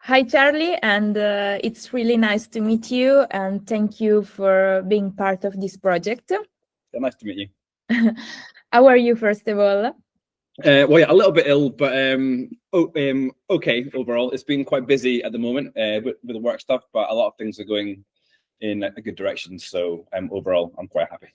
Hi, Charlie, and it's really nice to meet you, and thank you for being part of this project. Yeah, nice to meet you. How are you, first of all? Well, yeah, a little bit ill, but okay overall. It's been quite busy at the moment with the work stuff, but a lot of things are going in a good direction. So overall, I'm quite happy.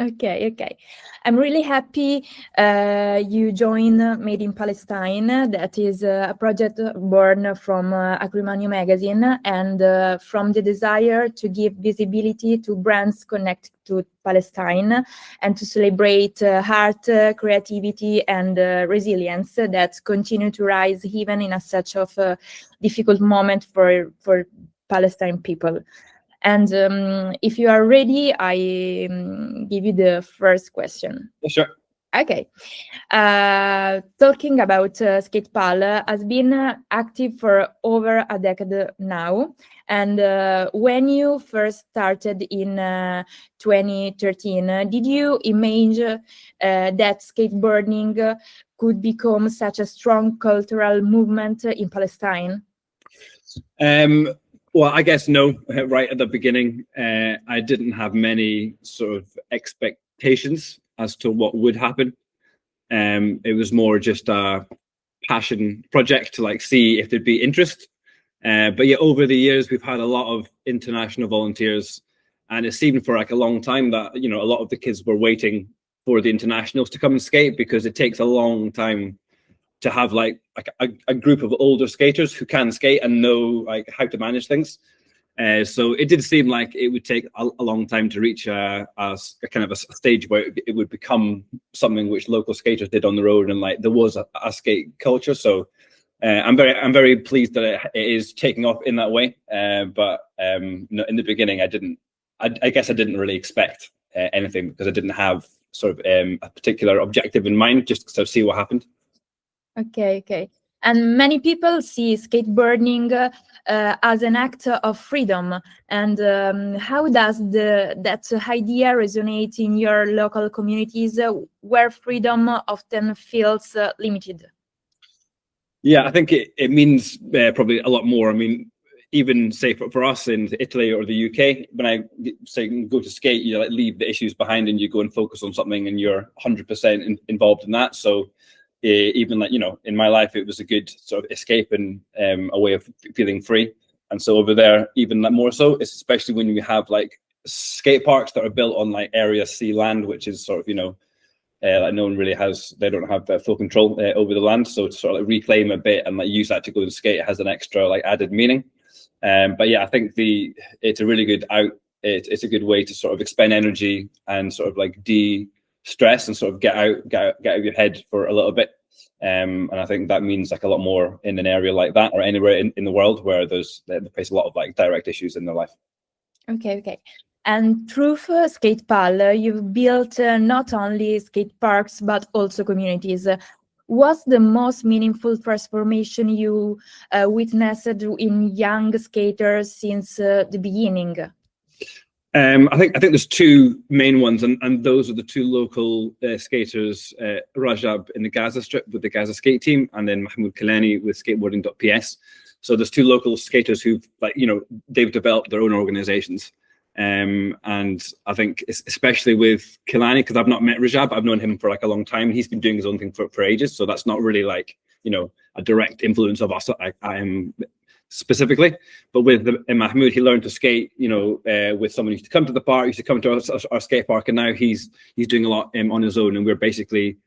Okay. I'm really happy you joined Made in Palestine. That is a project born from Agrimonio magazine and from the desire to give visibility to brands connected to Palestine and to celebrate art, creativity, and resilience that continue to rise even in such of a difficult moment for Palestine people. And if you are ready, I give you the first question. Yeah, sure. Okay. Talking about SkatePal has been active for over a decade now. And when you first started in 2013, did you imagine that skateboarding could become such a strong cultural movement in Palestine? Well, I guess no. Right at the beginning, I didn't have many sort of expectations as to what would happen. It was more just a passion project to like see if there'd be interest. But yeah, over the years, we've had a lot of international volunteers, and it seemed for like a long time that, you know, a lot of the kids were waiting for the internationals to come and skate, because it takes a long time to have like a group of older skaters who can skate and know like how to manage things. So it did seem like it would take a long time to reach a kind of a stage where it would become something which local skaters did on the road, and like there was a skate culture. So I'm very pleased that it is taking off in that way. But in the beginning, I guess I didn't really expect anything, because I didn't have sort of a particular objective in mind, just to see what happened. Okay. And many people see skateboarding as an act of freedom. And how does that idea resonate in your local communities where freedom often feels limited? Yeah, I think it means probably a lot more. I mean, even say for us in Italy or the UK, when I say go to skate, you like leave the issues behind and you go and focus on something, and you're 100% involved in that. So even like, you know, in my life, it was a good sort of escape and a way of feeling free. And so over there, even more so, it's especially when you have like skate parks that are built on like Area C land, which is sort of, you know, like no one really has, they don't have full control over the land. So to sort of like reclaim a bit and like use that to go and skate, it has an extra like added meaning. But yeah, I think it's a really good it's a good way to sort of expend energy and sort of like de-stress and sort of get out of your head for a little bit. And I think that means like a lot more in an area like that, or anywhere in the world where they face a lot of like direct issues in their life. Okay. And through SkatePal, you've built not only skate parks, but also communities. What's the most meaningful transformation you witnessed in young skaters since the beginning? I think there's two main ones, and those are the two local skaters, Rajab in the Gaza Strip with the Gaza Skate Team, and then Mahmoud Kalani with skateboarding.ps. So there's two local skaters who've, like, you know, they've developed their own organizations. And I think especially with Kalani, because I've not met Rajab, I've known him for like a long time. He's been doing his own thing for ages. So that's not really like, you know, a direct influence of us. I am specifically, but with Mahmoud, he learned to skate, you know, with someone who used to come to the park, used to come to our skate park, and now he's doing a lot on his own, and we're basically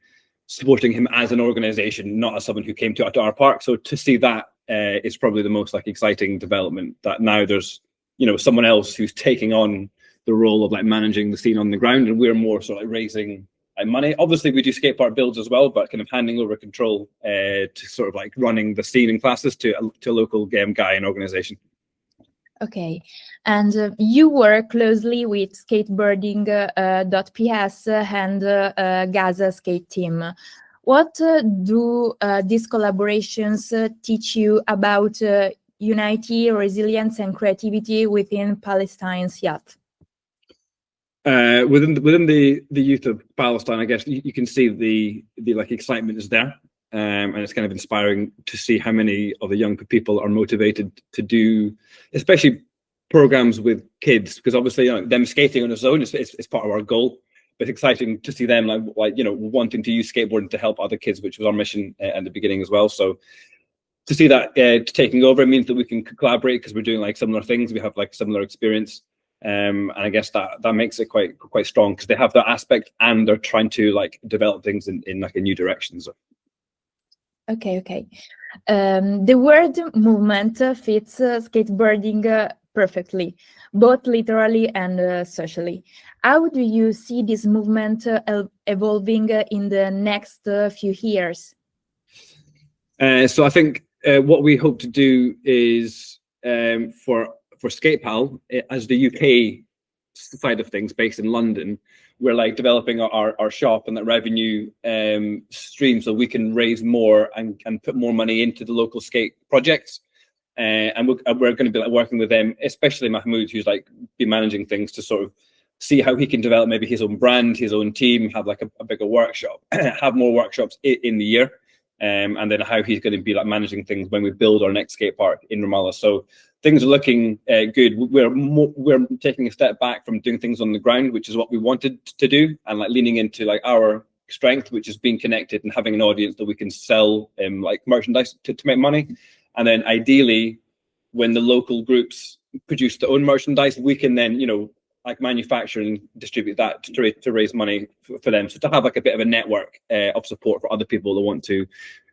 supporting him as an organization, not as someone who came to our park. So to see that is probably the most like exciting development, that now there's, you know, someone else who's taking on the role of like managing the scene on the ground, and we're more sort of like raising money. Obviously we do skate park builds as well, but kind of handing over control to sort of like running the scene and classes to a local game guy and organization. Okay, and you work closely with skateboarding.ps and Gaza Skate Team. What do these collaborations teach you about unity, resilience, and creativity within Palestine's youth? Within the youth of Palestine, I guess you can see the like excitement is there. and it's kind of inspiring to see how many of the young people are motivated to do, especially programs with kids, because obviously them skating on its own is part of our goal. But it's exciting to see them wanting to use skateboarding to help other kids, which was our mission at the beginning as well. So to see that taking over, it means that we can collaborate because we're doing like similar things. We have like similar experience, and I guess that makes it quite strong because they have that aspect and they're trying to like develop things in like a new direction. So. Okay. The word movement fits skateboarding perfectly, both literally and socially. How do you see this movement evolving in the next few years? So I think what we hope to do is for SkatePal, as the UK side of things based in London, we're like developing our shop and that revenue stream so we can raise more and put more money into the local skate projects. And we're going to be like working with them, especially Mahmoud, who's like been managing things to sort of see how he can develop maybe his own brand, his own team, have like a bigger workshop, have more workshops in the year. And then how he's going to be like managing things when we build our next skate park in Ramallah. So things are looking good. We're taking a step back from doing things on the ground, which is what we wanted to do, and like leaning into like our strength, which is being connected and having an audience that we can sell like merchandise to make money. And then ideally, when the local groups produce their own merchandise, we can then like manufacture and distribute that to raise money for them. So to have like a bit of a network of support for other people that want to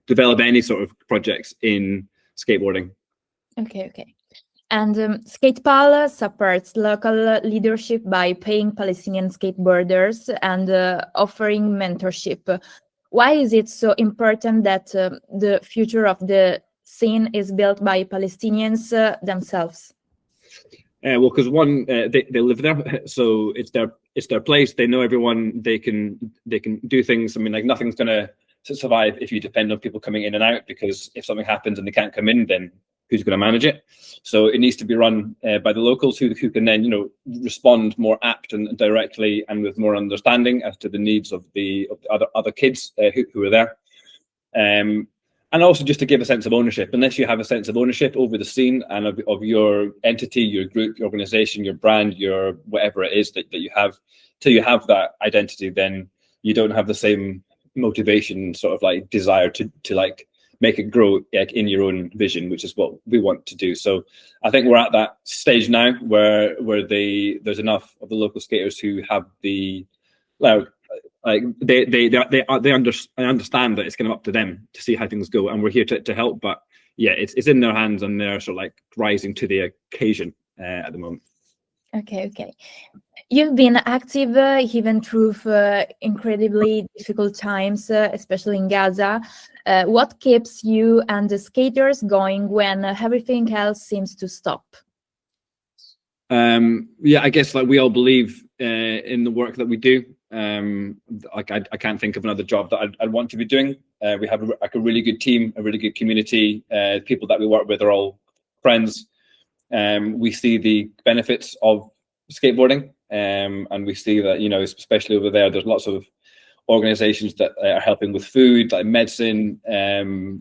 develop any sort of projects in skateboarding. Okay. And SkatePal supports local leadership by paying Palestinian skateboarders and offering mentorship. Why is it so important that the future of the scene is built by Palestinians themselves? Well, because one, they live there, so it's their place. They know everyone. They can do things. I mean, like nothing's gonna survive if you depend on people coming in and out. Because if something happens and they can't come in, then who's going to manage it? So it needs to be run by the locals who can then respond more apt and directly and with more understanding as to the needs of the other kids who are there. And also just to give a sense of ownership. Unless you have a sense of ownership over the scene and of your entity, your group, your organization, your brand, your whatever it is that you have, till you have that identity, then you don't have the same motivation, sort of like desire to like make it grow like in your own vision, which is what we want to do. So I think we're at that stage now where there's enough of the local skaters who have the I understand that it's kind of up to them to see how things go, and we're here to help. But yeah, it's in their hands, and they're sort of like rising to the occasion at the moment. Okay. You've been active even through incredibly difficult times, especially in Gaza. What keeps you and the skaters going when everything else seems to stop? Yeah, I guess like we all believe in the work that we do. Like I can't think of another job that I'd want to be doing. We have a really good team, a really good community. People that we work with are all friends. We see the benefits of skateboarding, and we see that especially over there, there's lots of organizations that are helping with food, like medicine,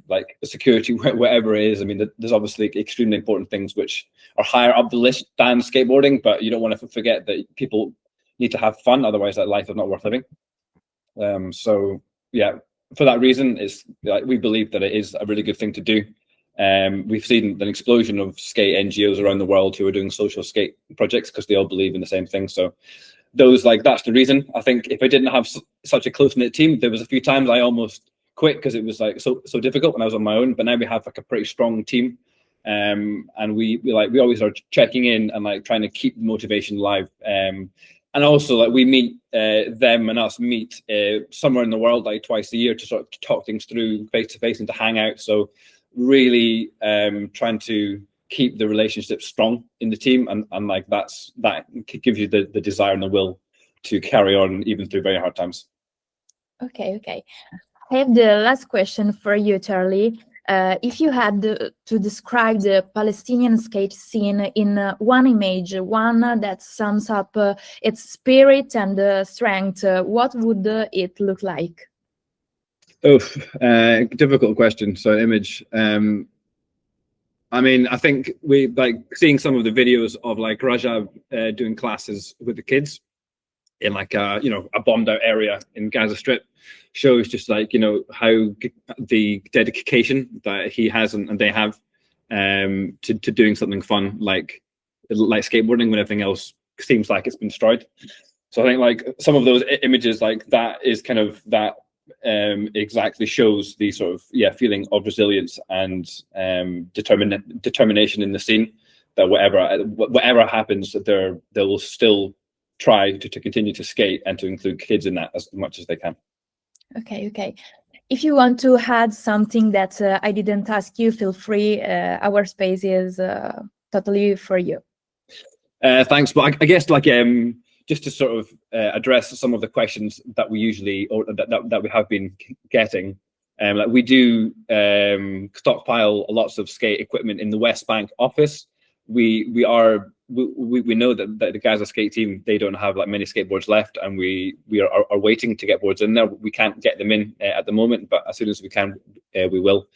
like security, whatever it is. I mean, there's obviously extremely important things which are higher up the list than skateboarding, but you don't want to forget that people need to have fun, otherwise that life is not worth living. So yeah, for that reason, it's like we believe that it is a really good thing to do. We've seen an explosion of skate NGOs around the world who are doing social skate projects because they all believe in the same thing. So that's the reason. I think if I didn't have such a close-knit team, there was a few times I almost quit because it was like so difficult when I was on my own. But now we have like a pretty strong team, and we always are checking in and like trying to keep the motivation alive. And also like we meet them and us meet somewhere in the world like twice a year to sort of talk things through face to face and to hang out. So really trying to keep the relationship strong in the team, and like that gives you the desire and the will to carry on even through very hard times. Okay. I have the last question for you, Charlie. If you had to describe the Palestinian skate scene in one image, one that sums up its spirit and strength, what would it look like? Oh, difficult question. So image. I mean, I think we like seeing some of the videos of like Rajab doing classes with the kids in like a bombed out area in Gaza Strip shows just like how the dedication that he has and they have to doing something fun like skateboarding when everything else seems like it's been destroyed. So I think like some of those images like that is kind of that exactly shows the sort of feeling of resilience and determination in the scene, that whatever happens, they will still try to continue to skate and to include kids in that as much as they can. Okay. If you want to add something that I didn't ask you, feel free. Our space is totally for you. Thanks, but I guess like just to sort of address some of the questions that we usually or that we have been getting, like we do stockpile lots of skate equipment in the West Bank office. We know that the Gaza Skate Team, they don't have like many skateboards left, and we are waiting to get boards in there. We can't get them in at the moment, but as soon as we can, we will.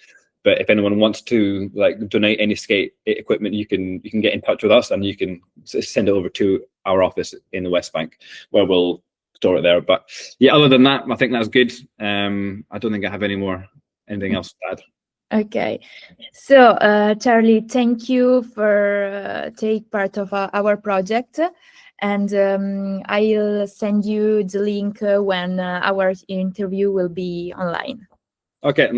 But if anyone wants to like donate any skate equipment, you can get in touch with us, and you can send it over to our office in the West Bank, where we'll store it there. But yeah, other than that, I think that's good. I don't think I have anything else to add. Okay, so Charlie, thank you for take part of our project, and I'll send you the link when our interview will be online. Okay,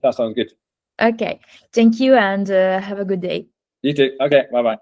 that sounds good. Okay, thank you, and have a good day. You too. Okay, bye-bye.